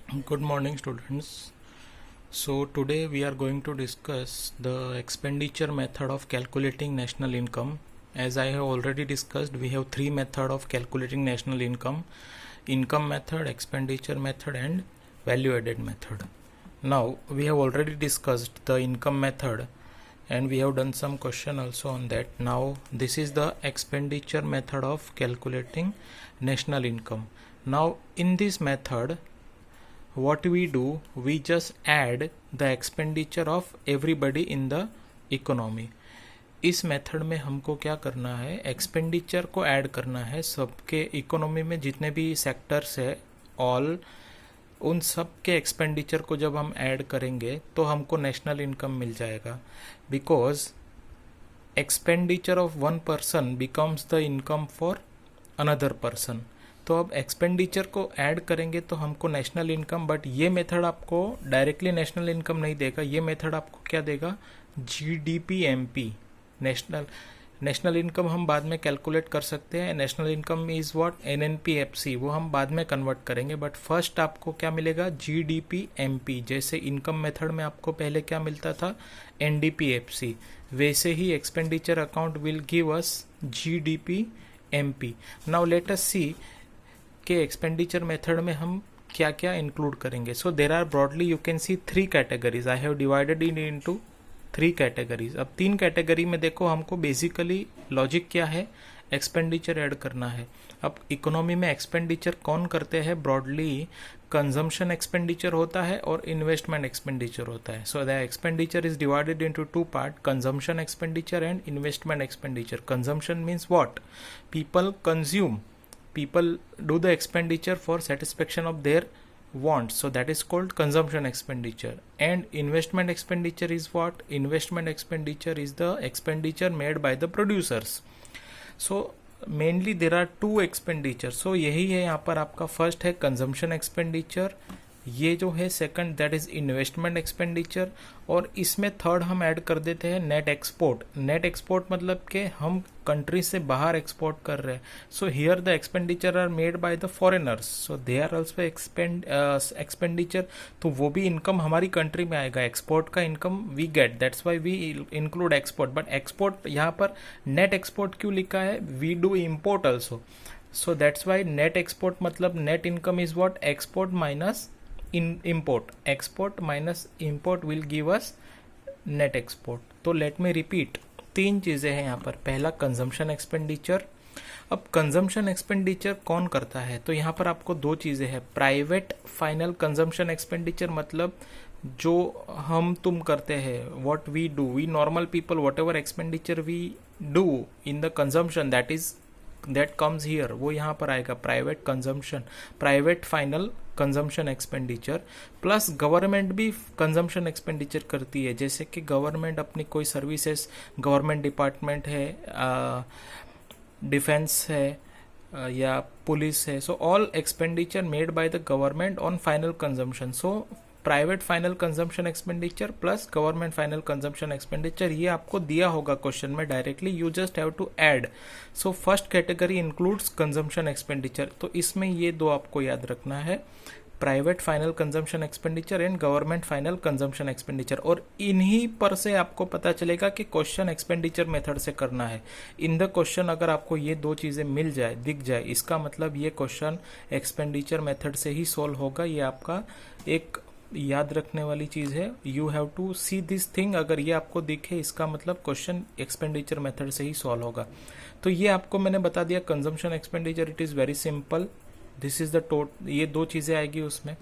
Good morning, students. So, today we are going to discuss the expenditure method of calculating national income. As I have already discussed, we have three methods of calculating national income: income method, expenditure method, and value added method. Now, we have already discussed the income method and we have done some question also on that. Now, this is the expenditure method of calculating national income. Now, in this method, what we do, we just add the expenditure of everybody in the economy. इस method में हमको क्या करना है, expenditure को add करना है सबके इकोनॉमी में जितने भी सेक्टर्स है, ऑल उन सब के एक्सपेंडिचर को जब हम ऐड करेंगे तो हमको नेशनल इनकम मिल जाएगा. Because expenditure of one person becomes the income for another person. तो अब एक्सपेंडिचर को ऐड करेंगे तो हमको नेशनल इनकम, बट ये मेथड आपको डायरेक्टली नेशनल इनकम नहीं देगा. ये मेथड आपको क्या देगा, जीडीपी एमपी. नेशनल इनकम हम बाद में कैलकुलेट कर सकते हैं. नेशनल इनकम इज व्हाट, एनएनपीएफसी, वो हम बाद में कन्वर्ट करेंगे. बट फर्स्ट आपको क्या मिलेगा, जीडीपी एमपी. जैसे इनकम मेथड में आपको पहले क्या मिलता था, एनडीपीएफसी, वैसे ही expenditure account will give us GDP MP. Now let us see के एक्सपेंडिचर मेथड में हम क्या क्या इंक्लूड करेंगे. So there are broadly you can see three categories. I have divided into three categories. अब तीन कैटेगरी में देखो, हमको बेसिकली लॉजिक क्या है, एक्सपेंडिचर ऐड करना है. अब इकोनॉमी में एक्सपेंडिचर कौन करते हैं, ब्रॉडली कंजम्पशन एक्सपेंडिचर होता है और इन्वेस्टमेंट एक्सपेंडिचर होता है. So the expenditure is divided into two part, consumption expenditure and investment expenditure. Consumption means what, people consume, people do the expenditure for satisfaction of their wants, so that is called consumption expenditure. And investment expenditure is what, investment expenditure is the expenditure made by the producers. So mainly there are two expenditure. so यही है यहाँ पर आपका. First है consumption expenditure, ये जो है second that is investment expenditure, और इसमें थर्ड हम ऐड कर देते हैं नेट एक्सपोर्ट. नेट एक्सपोर्ट मतलब कि हम कंट्री से बाहर एक्सपोर्ट कर रहे हैं. So here the expenditure are made by the foreigners, so they are also expenditure. तो वो भी इनकम हमारी कंट्री में आएगा. एक्सपोर्ट का income we get, that's why we include export. But export यहाँ पर नेट एक्सपोर्ट क्यों लिखा है, we do import also. So that's why net export मतलब net income is what, export minus import. Export minus import will give us net export. तो let me repeat, तीन चीजें हैं यहाँ पर. पहला कंजम्पशन एक्सपेंडिचर. अब कंजम्पशन एक्सपेंडिचर कौन करता है, तो यहाँ पर आपको दो चीजें हैं. प्राइवेट फाइनल कंजम्पशन एक्सपेंडिचर मतलब जो हम तुम करते हैं, what we do, we normal people, whatever expenditure we do in the consumption, that is that comes here, वो यहाँ पर आएगा. Private consumption, private final consumption expenditure. Plus government भी कंजम्पशन एक्सपेंडिचर करती है. जैसे कि गवर्नमेंट अपनी कोई सर्विसेज, गवर्नमेंट डिपार्टमेंट है, डिफेंस है, या पुलिस है. So all expenditure made by the government on final consumption. So private final consumption expenditure plus government final consumption expenditure, ये आपको दिया होगा क्वेश्चन में directly. You just have to add. So first category includes consumption expenditure. तो इसमें ये दो आपको याद रखना है, private final consumption expenditure and government final consumption expenditure. और इन्हीं पर से आपको पता चलेगा कि क्वेश्चन एक्सपेंडिचर मेथड से करना है. इन द क्वेश्चन अगर आपको ये दो चीजें मिल जाए, दिख जाए, इसका मतलब ये क्वेश्चन एक्सपेंडिचर मेथड से ही सोल्व होगा. ये आपका एक याद रखने वाली चीज है. You have to see this thing. अगर ये आपको दिखे, इसका मतलब क्वेश्चन एक्सपेंडिचर मेथड से ही सॉल्व होगा. तो ये आपको मैंने बता दिया consumption expenditure, it is very simple. This is the ये दो चीजें आएगी उसमें.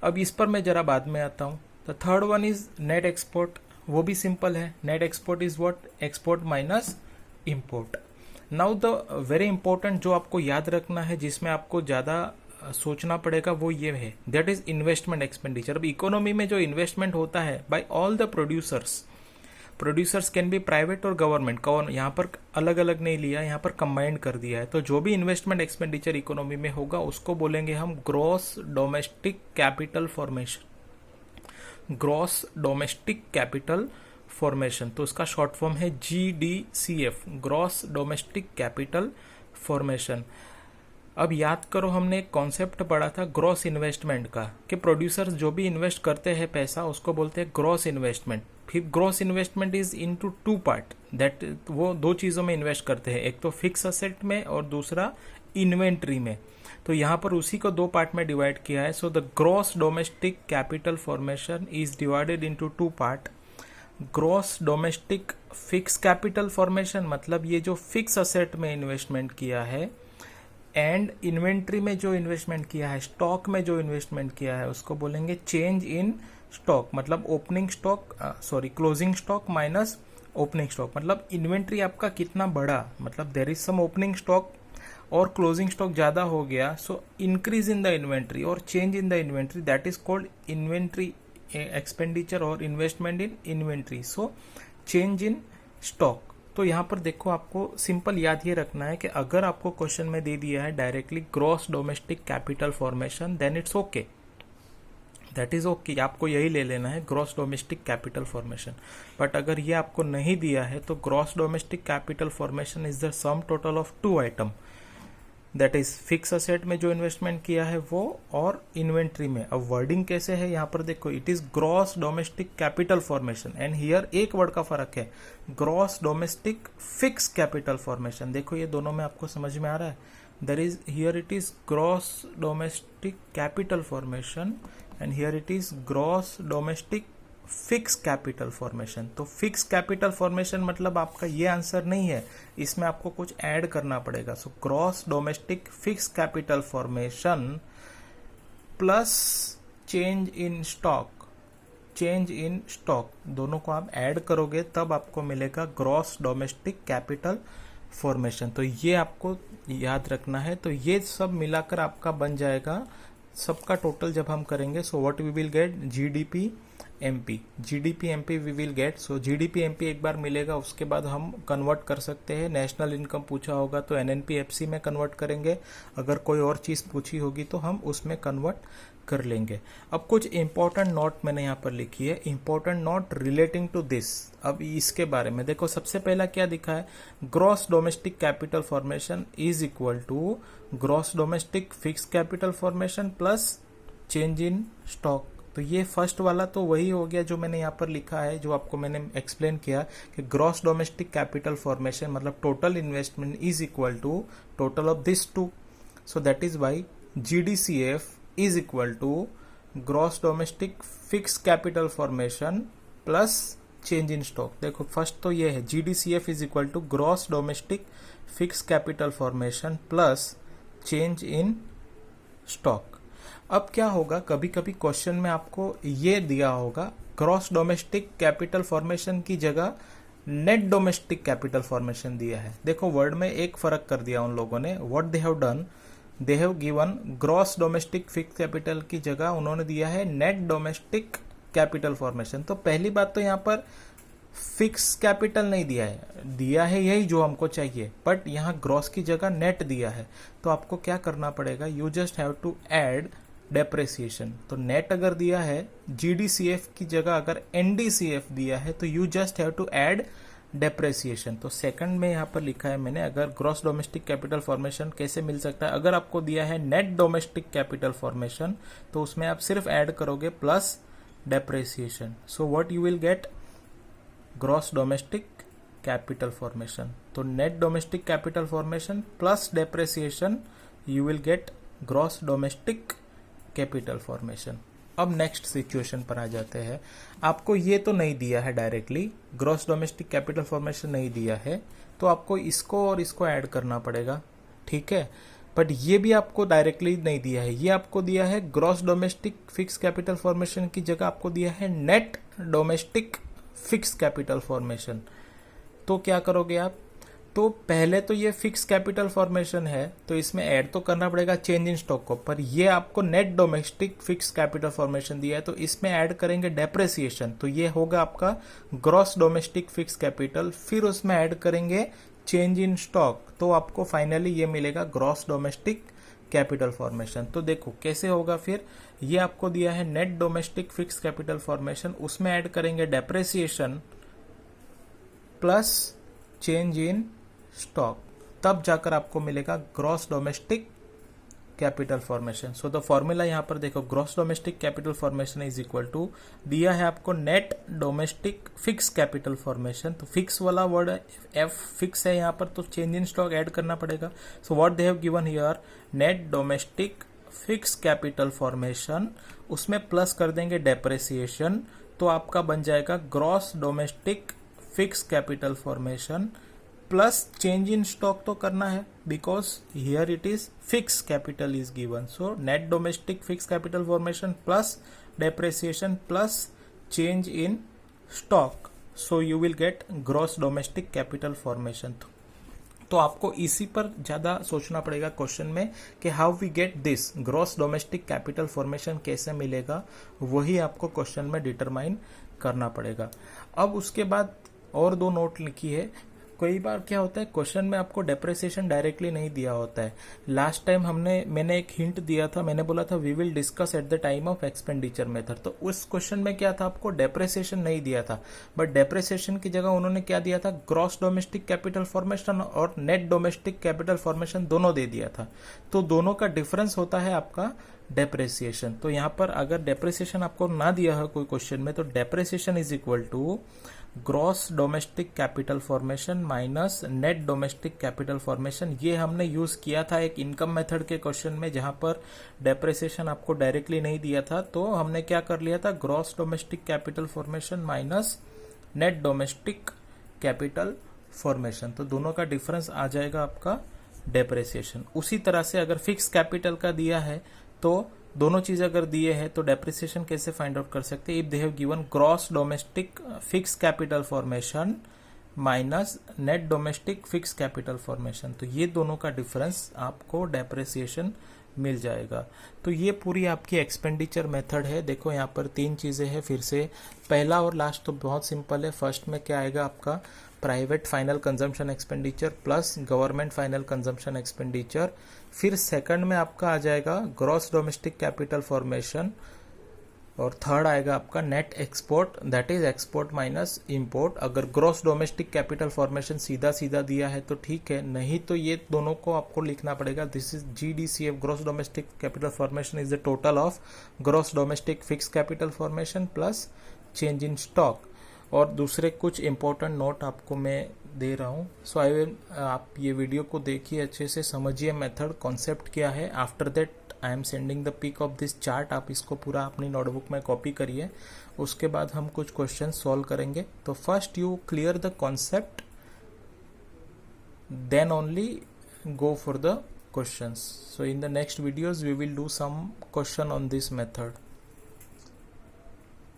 अब इस पर मैं जरा बाद में आता हूं. The third one is net export. वो भी सिंपल है. Net export is what, export minus import. Now the very important जो आपको याद रखना है, जिसमें आपको ज्यादा सोचना पड़ेगा, वो ये है, दैट इज इन्वेस्टमेंट एक्सपेंडिचर. अब इकोनॉमी में जो इन्वेस्टमेंट होता है by all the producers can be private और गवर्नमेंट. यहाँ पर अलग अलग नहीं लिया, यहाँ पर कंबाइंड कर दिया है. तो जो भी इन्वेस्टमेंट एक्सपेंडिचर इकोनॉमी में होगा उसको बोलेंगे हम gross domestic capital formation. Gross domestic capital formation, तो उसका शॉर्ट फॉर्म है, GDCF, gross domestic capital formation. Gross domestic capital formation, तो उसका शॉर्ट फॉर्म है, GDCF, gross domestic capital formation. Gross domestic capital formation, gross domestic capital formation. अब याद करो, हमने एक कॉन्सेप्ट पढ़ा था ग्रॉस इन्वेस्टमेंट का, कि प्रोड्यूसर्स जो भी इन्वेस्ट करते हैं पैसा उसको बोलते हैं ग्रॉस इन्वेस्टमेंट। फिर gross investment is into two part, that वो दो चीज़ों में इन्वेस्ट करते हैं, एक तो फिक्स असेट में और दूसरा इन्वेंट्री में। तो यहाँ पर उसी को दो पार्ट में डिवाइड किया है। So the gross domestic capital formation is divided into two part. Gross domestic fix capital formation मतलब ये जो फिक्स असेट में इन्वेस्टमेंट किया है, एंड इन्वेंट्री में जो इन्वेस्टमेंट किया है, स्टॉक में जो इन्वेस्टमेंट किया है, उसको बोलेंगे चेंज इन स्टॉक। मतलब opening stock, closing stock minus opening stock. मतलब इन्वेंट्री आपका कितना बढ़ा, मतलब there is some opening stock और क्लोजिंग स्टॉक ज्यादा हो गया, so increase in the inventory और change in the inventory, that is called inventory expenditure और investment in inventory. So change in stock. तो यहाँ पर देखो, आपको सिंपल याद ये रखना है कि अगर आपको क्वेश्चन में दे दिया है directly gross domestic capital formation, then it's okay, that is okay, आपको यही ले लेना है gross domestic capital formation. But अगर ये आपको नहीं दिया है तो gross domestic capital formation is the sum total of two item, that is fix asset में जो इन्वेस्टमेंट किया है वो, और इन्वेंट्री में। अब वर्डिंग कैसे है यहाँ पर देखो, it is gross domestic capital formation, and here एक वर्ड का फर्क है, gross domestic fix capital formation. देखो ये दोनों में आपको समझ में आ रहा है, there is here it is gross domestic capital formation and here it is gross domestic fix capital formation. तो फिक्स कैपिटल फॉर्मेशन मतलब आपका ये आंसर नहीं है, इसमें आपको कुछ ऐड करना पड़ेगा। So gross domestic fix capital formation plus change in stock, change in stock, दोनों को आप ऐड करोगे तब आपको मिलेगा ग्रॉस डोमेस्टिक कैपिटल फॉर्मेशन। तो ये आपको याद रखना है। तो ये सब मिलाकर आपका बन जाएगा, सबका टोटल जब हम करेंगे, so what we will get, GDP MP, GDP MP we will get. So GDP MP एक बार मिलेगा, उसके बाद हम कन्वर्ट कर सकते हैं। नेशनल इनकम पूछा होगा तो एनएनपीएफसी में कन्वर्ट करेंगे, अगर कोई और चीज पूछी होगी तो हम उसमें कन्वर्ट कर लेंगे। अब कुछ इंपॉर्टेंट नोट मैंने यहाँ पर लिखी है, important note relating to this. अब इसके बारे में देखो, सबसे पहला क्या दिखा है, gross domestic capital formation is equal to gross domestic fix capital formation plus change in stock. तो ये फर्स्ट वाला तो वही हो गया जो मैंने यहाँ पर लिखा है, जो आपको मैंने एक्सप्लेन किया कि ग्रॉस डोमेस्टिक कैपिटल फॉर्मेशन मतलब total investment is equal to total of this two. So that is why GDCF is equal to gross domestic fix capital formation plus change in stock. देखो first तो ये है, GDCF is equal to gross domestic fix capital formation plus change in stock. अब क्या होगा, कभी कभी question में आपको ये दिया होगा ग्रॉस डोमेस्टिक कैपिटल फॉर्मेशन की जगह नेट डोमेस्टिक कैपिटल फॉर्मेशन दिया है। देखो वर्ड में एक फर्क कर दिया उन लोगों ने, what they have done, they have given gross domestic fix capital की जगह उन्होंने दिया है नेट डोमेस्टिक कैपिटल फॉर्मेशन। तो पहली बात तो यहाँ पर फिक्स कैपिटल नहीं दिया है यही जो हमको चाहिए, बट यहाँ ग्रॉस की जगह नेट दिया है। तो आपको क्या करना पड़ेगा, you just have to add depreciation. तो नेट अगर दिया है, जीडीसीएफ की जगह अगर एनडीसीएफ दिया है, तो you just have to add depreciation. तो सेकंड में यहाँ पर लिखा है मैंने, अगर ग्रॉस डोमेस्टिक कैपिटल फॉर्मेशन कैसे मिल सकता है, अगर आपको दिया है नेट डोमेस्टिक कैपिटल फॉर्मेशन तो उसमें आप सिर्फ ऐड करोगे plus depreciation. So what you will get, gross domestic capital formation. तो net domestic capital formation plus depreciation, you will get gross domestic capital formation. अब नेक्स्ट सिचुएशन पर आ जाते हैं। आपको ये तो नहीं दिया है directly, gross domestic capital formation नहीं दिया है, तो आपको इसको और इसको ऐड करना पड़ेगा, ठीक है। बट ये भी आपको डायरेक्टली नहीं दिया है, ये आपको दिया है gross domestic fix capital formation की जगह आपको दिया है net domestic fix capital formation. तो क्या करोगे आप, तो पहले तो ये फिक्स कैपिटल फॉर्मेशन है तो इसमें ऐड तो करना पड़ेगा चेंज इन स्टॉक को, पर ये आपको net domestic fix capital formation दिया है तो इसमें ऐड करेंगे डेप्रेसिएशन। तो ये होगा आपका ग्रॉस डोमेस्टिक फिक्स कैपिटल, फिर उसमें ऐड करेंगे चेंज इन स्टॉक, तो आपको फाइनली ये मिलेगा ग्रॉस डोमेस्टिक कैपिटल फॉर्मेशन। तो देखो कैसे होगा, फिर ये आपको दिया है net domestic fix capital formation, उसमें ऐड करेंगे depreciation plus change in stock, तब जाकर आपको मिलेगा gross domestic capital formation. So the formula यहाँ पर देखो, gross domestic capital formation is equal to, दिया है आपको net domestic fix capital formation. तो फिक्स वाला वर्ड एफ फिक्स है यहाँ पर, तो चेंज इन स्टॉक ऐड करना पड़ेगा। So what they have given here, net domestic fix capital formation, उसमें प्लस कर देंगे डेप्रिसिएशन, तो आपका बन जाएगा gross domestic fix capital formation plus change in stock तो करना है because here it is fix capital is given. So net domestic fix capital formation plus depreciation plus change in stock, so you will get gross domestic capital formation. तो आपको इसी पर ज्यादा सोचना पड़ेगा क्वेश्चन में कि how we get this gross domestic capital formation, कैसे मिलेगा, वही आपको क्वेश्चन में डिटरमाइन करना पड़ेगा। अब उसके बाद और दो नोट लिखी है। कई बार क्या होता है, क्वेश्चन में आपको डेप्रिसिएशन डायरेक्टली नहीं दिया होता है। लास्ट टाइम मैंने एक हिंट दिया था, मैंने बोला था we will discuss at the time of expenditure method. तो उस क्वेश्चन में क्या था, आपको डेप्रिसिएशन नहीं दिया था, बट डेप्रिसिएशन की जगह उन्होंने क्या दिया था, ग्रॉस डोमेस्टिक कैपिटल फॉर्मेशन और नेट डोमेस्टिक कैपिटल फॉर्मेशन दोनों दे दिया था। तो दोनों का डिफरेंस होता है आपका डेप्रिसिएशन। तो यहाँ पर अगर डेप्रिसिएशन आपको ना दिया है कोई क्वेश्चन में, तो depreciation is equal to gross domestic capital formation minus net domestic capital formation. ये हमने यूज किया था एक इनकम मेथड के क्वेश्चन में, जहां पर डेप्रिसिएशन आपको डायरेक्टली नहीं दिया था, तो हमने क्या कर लिया था, gross domestic capital formation minus net domestic capital formation. तो दोनों का डिफरेंस आ जाएगा आपका डेप्रिसिएशन। उसी तरह से अगर फिक्स कैपिटल का दिया है, तो दोनों चीज अगर दिए हैं तो डेप्रिसिएशन कैसे फाइंड आउट कर सकते हैं, if they have given gross domestic fix capital formation minus net domestic fix capital formation, तो ये दोनों का डिफरेंस आपको डेप्रिसिएशन मिल जाएगा। तो ये पूरी आपकी एक्सपेंडिचर मेथड है। देखो यहाँ पर तीन चीजें हैं, फिर से पहला और लास्ट तो बहुत सिंपल है। फर्स्ट में क्या आएगा आपका, private final consumption expenditure plus government final consumption expenditure. फिर सेकंड में आपका आ जाएगा ग्रॉस डोमेस्टिक कैपिटल फॉर्मेशन, और थर्ड आएगा आपका net export, that is export minus import. अगर ग्रॉस डोमेस्टिक कैपिटल फॉर्मेशन सीधा सीधा दिया है तो ठीक है, नहीं तो ये दोनों को आपको लिखना पड़ेगा। This is GDCF, gross domestic capital formation is the total of gross domestic fix capital formation plus change in stock. और दूसरे कुछ इंपॉर्टेंट नोट आपको मैं दे रहा हूँ। सो आई विल, आप ये वीडियो को देखिए, अच्छे से समझिए मेथड, कॉन्सेप्ट क्या है। After that I am sending the pic of this chart, आप इसको पूरा अपनी नोटबुक में कॉपी करिए। उसके बाद हम कुछ क्वेश्चन सॉल्व करेंगे। तो first you clear the concept, then only go for the questions. So in the next videos we will do some question on this method.